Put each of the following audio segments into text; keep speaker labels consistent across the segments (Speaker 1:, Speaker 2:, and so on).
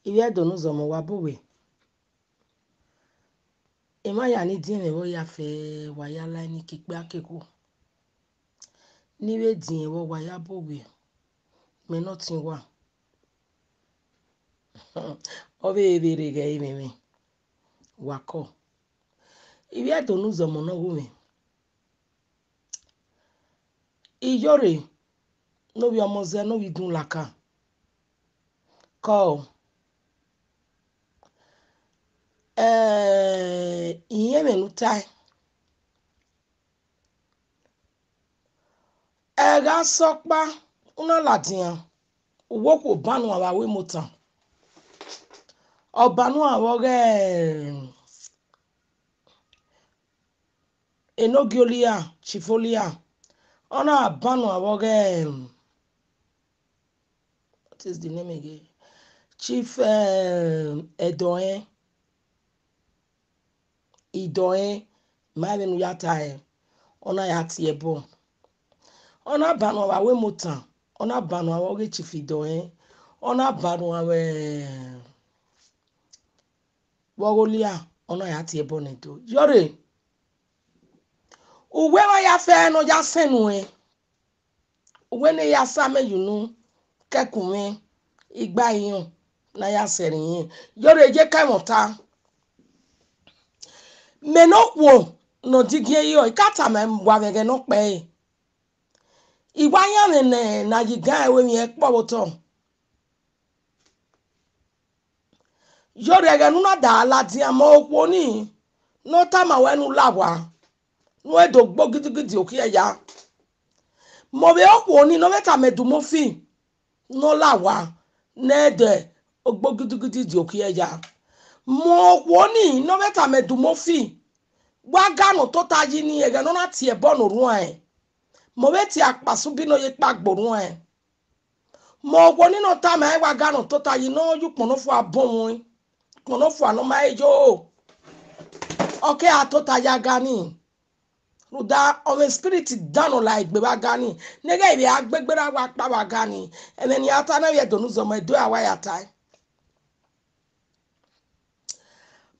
Speaker 1: Iwe donu zomo wabuwe. Ema ya ni dien ewo ya fe waya la ni kikpe akeku. Niwe dien ewo waya buwe. Me notin wa. Obe ebere ge imeme. Wako. Iwe donu zomo no wume. Iyroe no bi omoze no bi dun laka. Ko iye menutai. Ega sokpa una ladian. Uwoku banu awawe motan. Obanu awoge enogiolia, chifolia. Ona banu awoge what is the name again? Chief Iyroe. Iyroe mavenu yata ona yati ebo. Ona banu awawe motan. Ona banu awoge Chief Iyroe. Ona banu awe wogolia ona yati ebo nedo. Iyroe uwe wa ya fe no ya senu uwe ne ya same yunu kekume igba iyun na ya serin Iyroe je kai mota me no wo no digie yo ikata me wa vege no pe igba yan ne na yigan ewe mi e po to Iyroe ge nu na da la di amo okwo ni no ta ma wenu lawa no edo gbo gidigidi okiya mo be okwo ni no meta medu mo fi no lawa nede ogbo gidigidi di okiya mo okwo ni no meta medu mo fi gwa ganu to taji ni ege no na tie bonu ruan mo be ti apasu bi no ye pagbo ruan mo okwo ni no ta ma gwa ganu to taji no yu pono fu abon pono fu ano ma ejo okay atota ya gani ruda of spirit down like beba gani nega ibe agbegbera wa pa wa gani eneni ata na ye donu zo mo do awa ya tai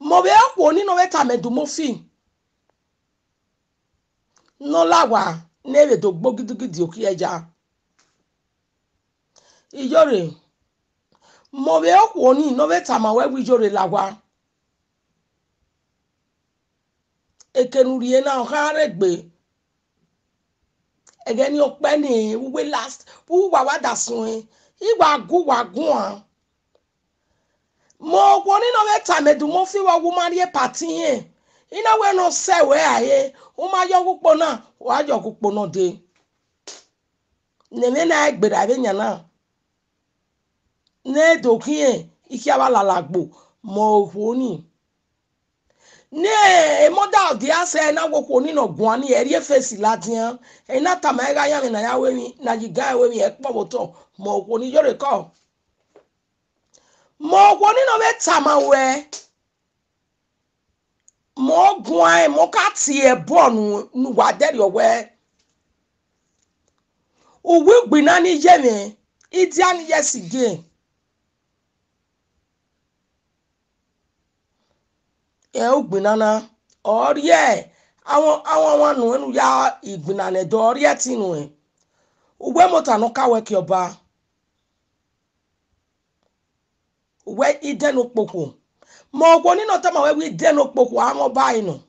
Speaker 1: mo be okwo ni no beta medu mo fi no lawa nebe do gbo gidigidi okiyeja Iyroe mo be okwo ni no beta ma we Iyroe lawa ekenurie na haregbe egeni ope ni we last wu wa wada sun igba gu wa gun mo gwo ni no beta medu mo fi wa wu marie party yen ina we no se we aye o ma yo gupo na wa yo gupo no de ne me na egbera be nya na ne dokin ikia wa lalagbo mo gwo ni ne moda di ase na gwoko ni no gwan ni eri face ladian na tama ga ya mi na ya we mi na giga we mi e po to mo gwo ni Iyroe ko mo gwo ni no be tama we mo gwan mo ka ti e bonu nu wa deri owe uwi gbina ni je mi idian yes again ugbina na orie awon wanu enu ya igbina ne do orie tinu ugwe mota no ka we ki oba we ide no poku mo gwo ni no ta ma we ide no poku amo ba inu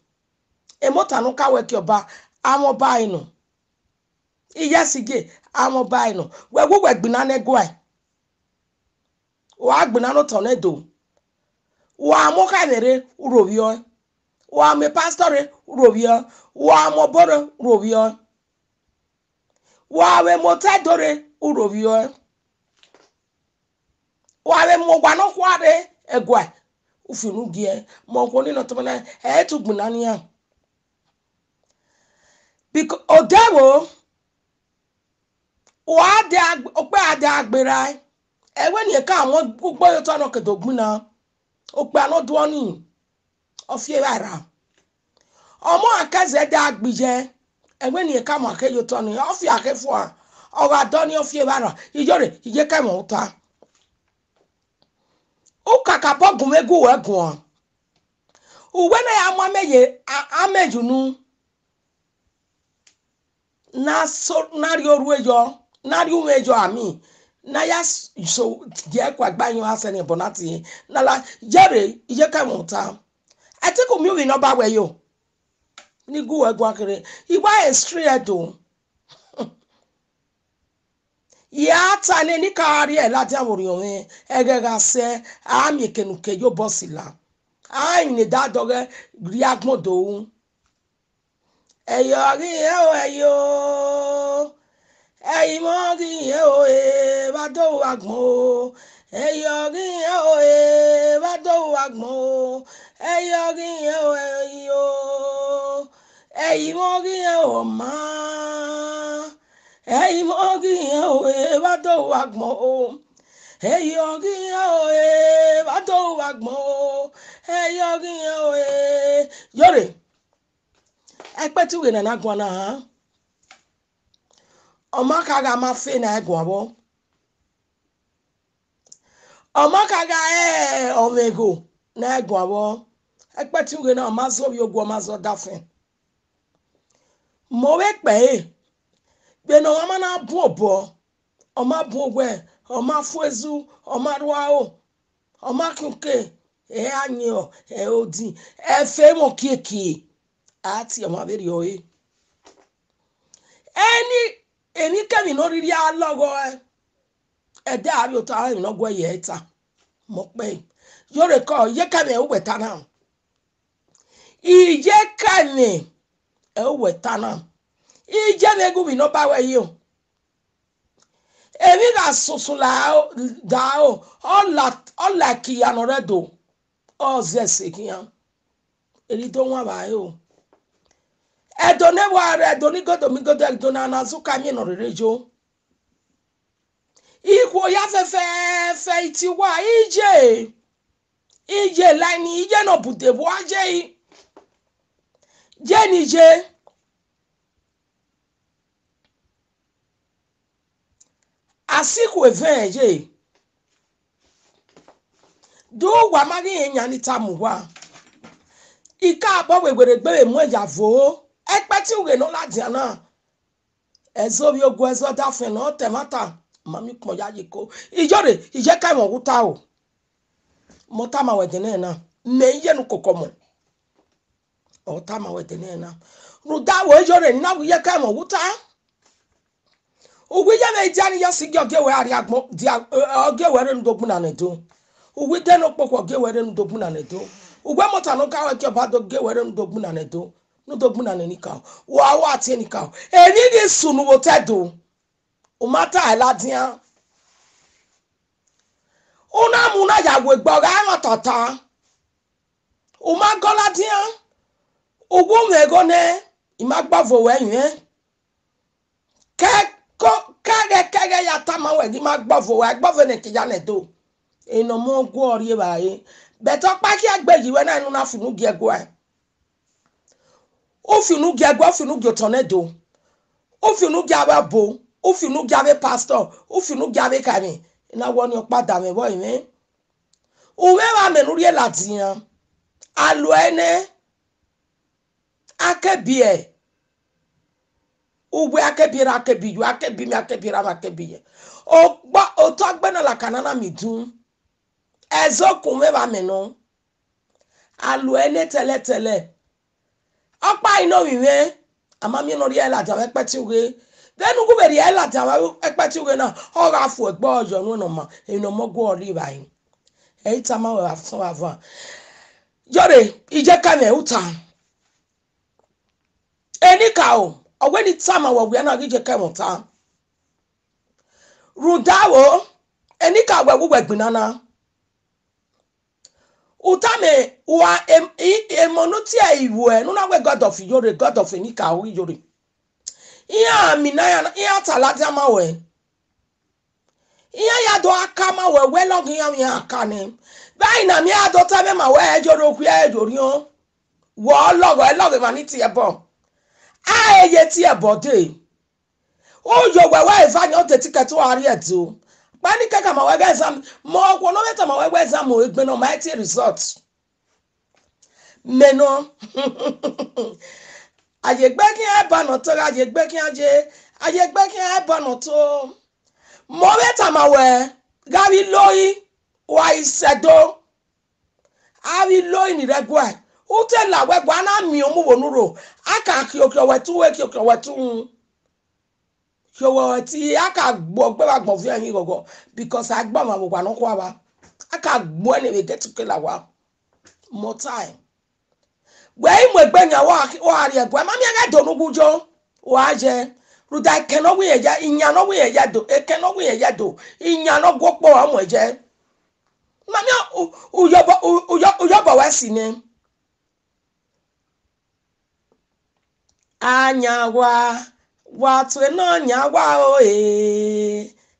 Speaker 1: e mota no ka we ki oba amo ba inu iyesige amo ba inu we gbina ne gwa wa gbina no tornado wa mo ka nere urobio wa me pastor urobio wa mo boro urobio wa we mo tedore urobio wa we mo gwa no kware egwa ufinu gie mo ko ni no to na tu gbuna ni a because odewo wa de ope ade agbera ewe ni ka won gbogbo yo to no kedo gbuna ope anodo oni ofie ara omo akaze de agbije ewe ni ka mo akeyo to ni ofie akefo a o wa do ni ofie ara Iyroe ije ka mo ta ukaka bogumegu wegun uwena ya amameye amejunu na so nari oruejo nari umejo ami na ya so die kwa gbanyo asene bonati na la jere ije ka monta atiku mi wi no ba we yo ni gu wegun akere iwa estria do ya tane ni kari e lati awori ohun egega se ami kenuke yo bosila ai ni dadoge ri agmodo eyo ri eyo eyi mo ri e ba do agmo eyo ri e ba do agmo eyo ri eyo eyi mo ri o ma eyi mo ri e ba do agmo eyo ri e ba do agmo eyo ri e yore ekpeti we na gwana ha omaka ga ma fe na egwa bo omaka ga omego na egwa bo ekpeti we na ma so bi ogwo ma so dafen mo we pe be no ma na bu obo oma bu ogwe oma fuezu oma ruao oma kunke e anyo e odi e fe mo kieki ati oma beri oye eni kemi no riri alogo ede ari ota mi no gwe ye ta mo pe yo recall ye kemi o weta na ije kemi e o weta na ije megu mi no ba we yo emi ga susula dao all ki anoredo o zese kian eri to wa ba yo edone ware edoni godo mi godo edona na zuka mi no rerejo ikwo ya fe iti wa ije line ije no bude bo aje je ni je asiku eveje do wa magi enya ni tamuwa ika abo wegwere gbe mu eja vo ekpeti uge no la diana ezo bi ogun ezo da fe no temata mami ko ya yiko ijore ije kai mo wuta o mo ta ma wedene na me iye nu kokomo o ta ma wedene na ruda wo ijore na wi ye kai mo wuta ugwe ya me jani ya sigi oge we ari agmo di oge were ndogun na nedo ugwe de no poko oge were ndogun na nedo ugwe mota no ka we ke ba do ge were ndogun na nedo no dogun na nika wa ati nika eni gi sunu wo tedo o mata aladian una muna ya we gbo ga ran tata o ma goladian ogun me go ne imagbavo we yin kage ya tama we di magbavo we agbavo ne kiya ne do eno mo go ori baye beto pa ki agbe yi we na inu na funu gi ego ai ofinu gi agbo ofinu gi tornado ofinu gi ababo ofinu gi abe pastor ofinu gi abe kami na woni opada me boy me o me wa me nuri latian alu ene akebie ugbe akebira akebiju akebimi akebira akebie o gba o to gbe na la kanana mi dun ezo kun me ba me no alu ene tele opa ino wiwe amami no ri ela ja peti uge denu gu be ri ela ja peti uge na o ga fu egbo ojo nu no ma eno mo go ori bayin e tama we afun ava jore ije kame uta eni ka o ogweni tama wo we na ije kame uta rudawo eni ka we gbinana utame wa emonuti iwe nuna we god of yore god of enika o yore iya minaya iya talati amawe iya ya do akama we we login ya akane bai na mi ado tabe ma we ejoro oku ejori o wo logo vanity ebo eye ti ebo de o yo we we ifani o te ticket o ari etu Pani kaka ma wega exam mo ko no beta ma wega exam o egbe no ma ti result meno aye gbe kin e ba no to aye gbe kin e ba no to mo beta ma we gari loyi wa isedo ari loyi ni regwa ute la we gba na mi omu wonuro aka ki okyo wetu Kyowo ti aka gbo gbe ba gbon fi eyin gogo because agba ma gbo no kwa ba aka gbo ni we get to kill wa more time gbe imu egbe nya wa ari egbe ma mi aga do nugujo wa je ruda ke no wi eja inya no wi eja do e ke no wi eja do inya no gwopo wa mo je ma mi uyobo wa si ni anya watu eno nya wa o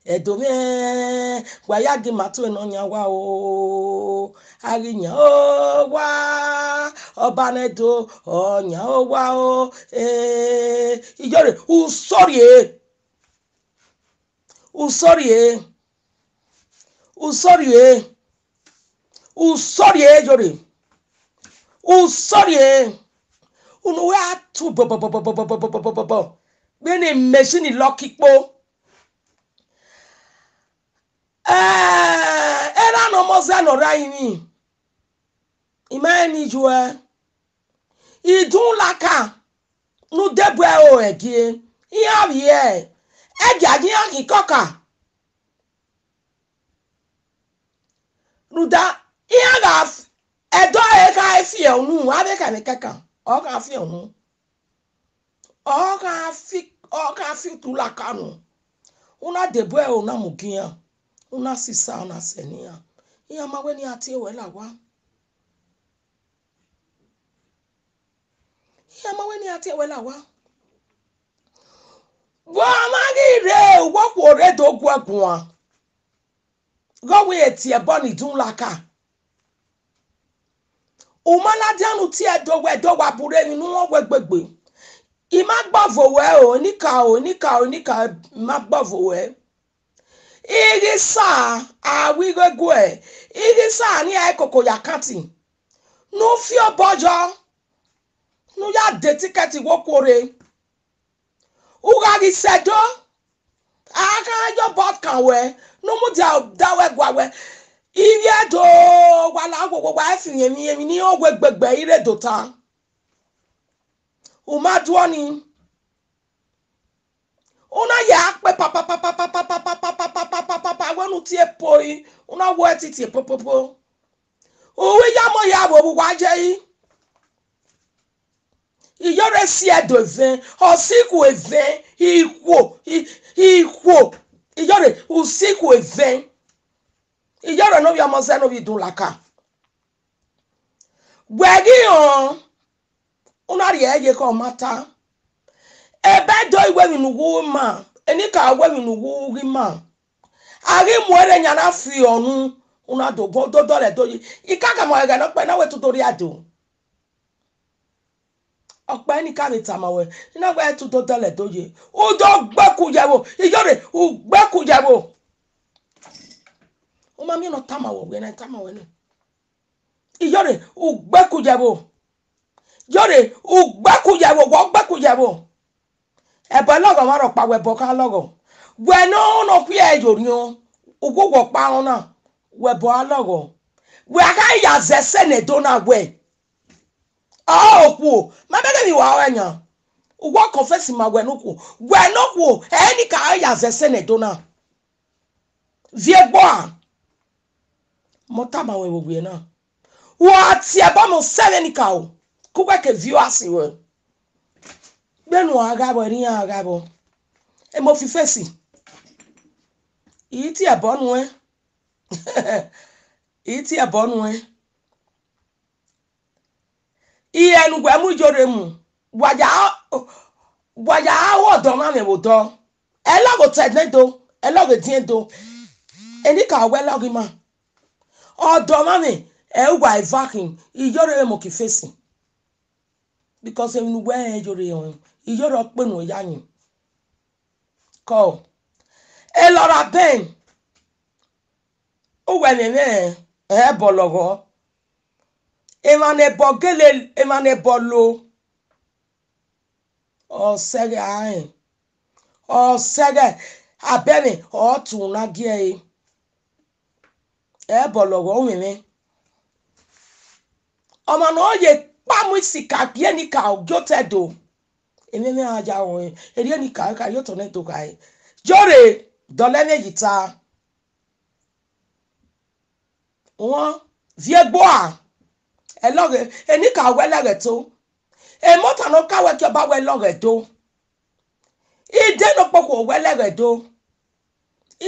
Speaker 1: edome gwa ya gi matu eno nya wa o arinya o wa obanedo onya o wa o ijore usori jore usori unu wa tu bo bene machine lokipo era no moza no raini imani jua idun laka nu debwe o egie iya wie ejaji akikoka ruda iya ga edo e ka efie onu abe ka ne kaka o ka fi onu o ka fi tu laka nu una debwe o na mugia una sisa una senia iya mawe ni ati ewe la wa iya mawe ni ati ewe la wa wa magi re wo ko re do gwagun go we eti e boni dun laka o mala dianu ti e do wa bure ni nu won gbegbegbe I ma gbavo we onika ma gbavo we igi sa awi gwe igi sa ni ai koko yakati no fi obojo no ya de ticket wo kore uga gi sedo aka jo bot kan we no mu da we gwa we iri do wala gogo wa fi yemi ni ogwe gbegbe ire do ta umaduoni una ya pe papa wonu ti e poi una wo etiti popopo owe ya mo ya bo wa je yi iyore si edove osiku even ikwo iyore usiku even iyore no ya mo se no bi dun laka gwegi on una ri eye ko mata ebe do iwe mi nugu ma enika we mi nugu ri ma ari muere nya na fi onu una do go do le do ikaka mo ga no pe na we tutori ado ope ni ka mi tamawe ina we tu do le do ye o do gbeku jewo ijore u gbeku jewo o ma mi no tamawo we na tamawe ni ijore u gbeku jewo jore u gbeku jewo wo gbeku jewo ebe logo ma ro pa we bo ka logo we no pi e jori o ugogo pa won na we bo alogo we aka ya zese ne do na we ku ma be mi wa anya ugo confess ma we no ku eni ka ya zese ne do na vie gbo a mota ma we we na wa ti e ba mo sele ni ka o ku ke view asiwe benu agabo ri agabo e mo fi face iti e bonu e iti e bonu e iye nu gwe mu jore mu waja awo do ma me wo do e logo tenedo e logo diendo eni ka we logo ma o do ma me e wa vacuum ijore mo ki face because enu gwe jore yon ijoro penu yayin ko e lora ben uwenene bologo emane bogele emane bolo o sege ai o sege abeni o tuna gie bologo uwene ọmọ náà yẹ pàmò ìsìkà bíẹ́ ní ká ọjọ́ tẹ̀dọ̀ èmi ní ajá wọn èrè ní ká yóò tọ̀ ní ètò ká yẹ jọ́rè dọ̀lẹ́ ní èyí ta wọ́n vie gbọ́ à ẹlọ́rẹ̀ ẹni ká wẹ́lẹ́rẹ̀ tó èmọ́tà náà káwé kí ọba wẹ́lọ́rẹ̀ tó ìdè náà pọ̀kọ̀ wẹ́lẹ́rẹ̀ tó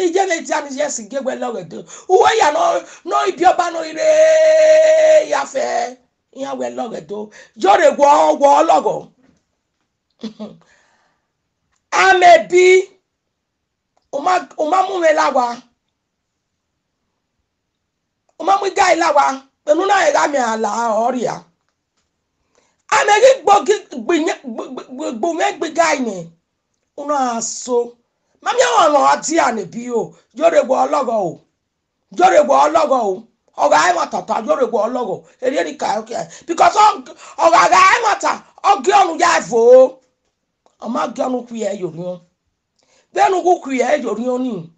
Speaker 1: ìjẹ́ ní ìjà ní yẹ́sì gé wẹ́lọ́rẹ̀ tó òwe yà náà ibi ọba náà ire yàfẹ́. Iya we logo do jore wo logo amebi uma mu me lawa uma mu gai lawa pẹ̀lú na era mi ala oria amegi gbo me gbe gai ni una so mami awon ati anebi o jore wo logo o oga ai mata ta jore go logo eri ni ka okay because oga ai mata ogi onu ya fo o ma gi onu ku ye yorion benu ku ye yorion ni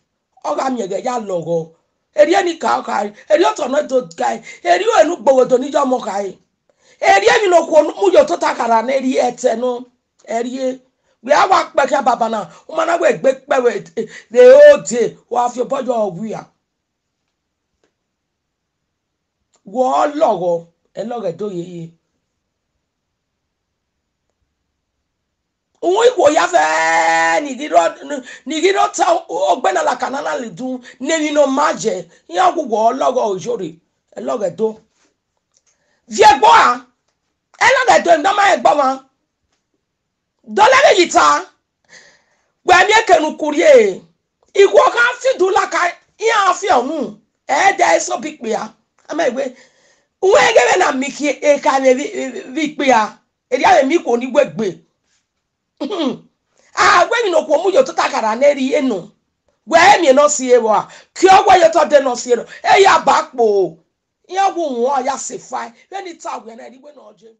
Speaker 1: oga mi ege ya logo eri ni ka okay eri oto no do guy eri o enu gbowodo ni jo mo kai eri mi no ku mu yo to takara na eri ete no eri we awa peke baba na o ma na we gbe pewe the whole day wa fi bojo oguya wo logo eloge do yeye uwe ko ya fe ni giro ta ogbena la kanana le dun nemi no maje yan wo logo ojore eloge do vie gbo a eloge do ndo ma egbo ma do le yita gba mi ekenu kurie igwo kan fi du la ka yan fi onu de so big pe a amegbe uwe gebe na miki e ka ne vi pe a eri ave mi ko ni gbegbe gbe mi no ko mu yo to takara na eri enu gbe mi no si ewo a ki ogwo yo to de no si ero e ya ba po yan wo won ya se fine when it tag we na eri gbe na oje